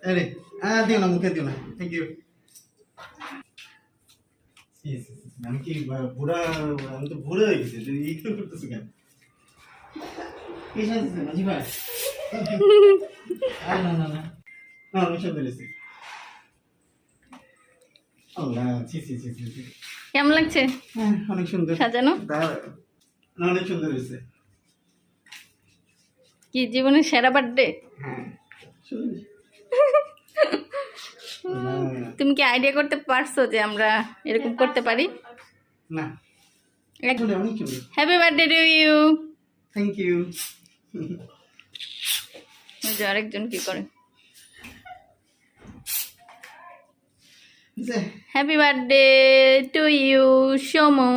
আরে দিও না, মুখে দিও না। Thank you. আমি কি বুড়া? আমি তো বুড়া হয়ে গেছি, তুই এই তো করতেছো কেন? কি সাজছে মাঝি ভাই? না না না, আমি সব বেরেছি। আল্লাহ, ছি ছি ছি ছি ছি। কেমন লাগছে? হ্যাঁ, অনেক সুন্দর সাজানো? অনেক সুন্দর হয়েছে। কি জীবনের সেরা বার্থডে? হ্যাঁ, সুন্দর। তুমি কি আইডিয়া করতে পারছো যে আমরা এরকম করতে পারি? না, অনেক সুন্দর। Happy birthday to you. Thank you. ওই যে আরেকজন কি করে। Happy birthday to you Somu.